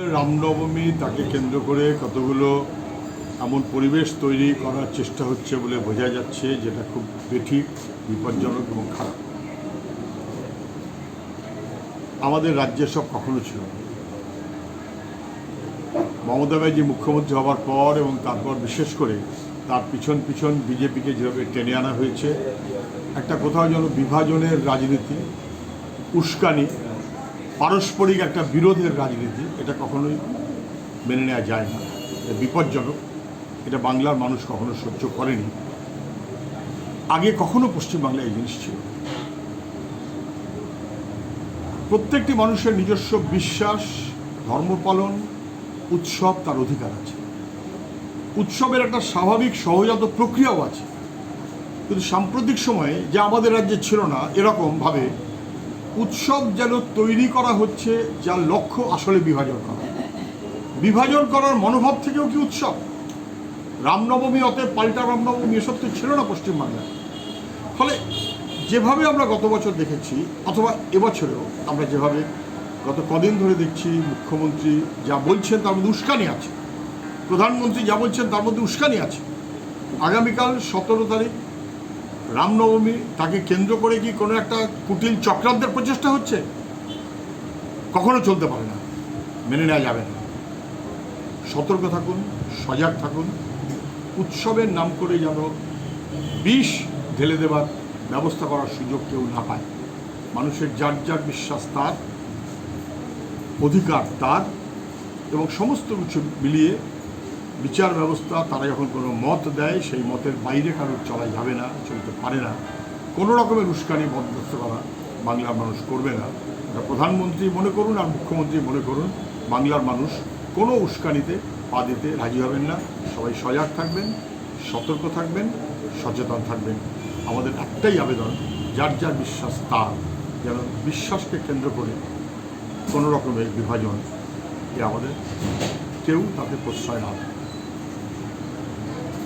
রামনবমী তাকে কেন্দ্র করে কতগুলো এমন পরিবেশ তৈরি করার চেষ্টা হচ্ছে বলে বোঝা যাচ্ছে, যেটা খুব বেঠিক, বিপজ্জনক এবং খারাপ। আমাদের রাজ্যে সব কখনো ছিল না। মমতা ব্যানার্জি মুখ্যমন্ত্রী হওয়ার পর এবং তারপর বিশেষ করে তার পিছন বিজেপিকে যেভাবে টেনে আনা হয়েছে, একটা কোথাও যেন বিভাজনের রাজনীতি, উস্কানি, পারস্পরিক একটা বিরোধের রাজনীতি, এটা কখনোই মেনে নেওয়া যায় না। বিপজ্জনক। এটা বাংলার মানুষ কখনো সহ্য করেনি। আগে কখনো পশ্চিমবাংলায় এই জিনিস ছিল। প্রত্যেকটি মানুষের নিজস্ব বিশ্বাস, ধর্মপালন, উৎসব, তার অধিকার আছে। উৎসবের একটা স্বাভাবিক সহজাত প্রক্রিয়াও আছে। কিন্তু সাম্প্রতিক সময়ে যা আমাদের রাজ্যে ছিল না, এরকমভাবে উৎসব যেন তৈরি করা হচ্ছে, যার লক্ষ্য আসলে বিভাজন করা। বিভাজন করার মনোভাব থেকেও কি উৎসব? রামনবমী অতএব পাল্টা রামনবমী এসব তো ছিল না পশ্চিমবাংলায়। ফলে যেভাবে আমরা গত বছর দেখেছি, অথবা এবছরেও আমরা যেভাবে গত কদিন ধরে দেখছি, মুখ্যমন্ত্রী যা বলছেন তার মধ্যে উস্কানি আছে, প্রধানমন্ত্রী যা বলছেন তার মধ্যে উস্কানি আছে। আগামীকাল 17 তারিখ রামনবমী, তাকে কেন্দ্র করে কি কোনো একটা কুটিল চক্রান্তের প্রচেষ্টা হচ্ছে? কখনো চলতে পারে না, মেনে নেওয়া যাবে না। সতর্ক থাকুন, সজাগ থাকুন। উৎসবের নাম করে যেন বিষ ঢেলে দেবার ব্যবস্থা করার সুযোগ কেউ না পায়। মানুষের যার যার বিশ্বাস তার, অধিকার তার, এবং সমস্ত কিছু মিলিয়ে বিচার ব্যবস্থা, তারা যখন কোনো মত দেয়, সেই মতের বাইরে কারোর চলা যাবে না, চলতে পারে না। কোনো রকমের উস্কানি বরদাস্ত করা বাংলার মানুষ করবে না। এটা প্রধানমন্ত্রী মনে করুন আর মুখ্যমন্ত্রী মনে করুন, বাংলার মানুষ কোনো উস্কানিতে পা দিতে রাজি হবেন না। সবাই সজাগ থাকবেন, সতর্ক থাকবেন, সচেতন থাকবেন। আমাদের একটাই আবেদন, যার যার বিশ্বাস তার, যেন বিশ্বাসকে কেন্দ্র করে কোনো রকমের বিভাজন আমাদের কেউ তাতে প্রশ্রয় না দেয়।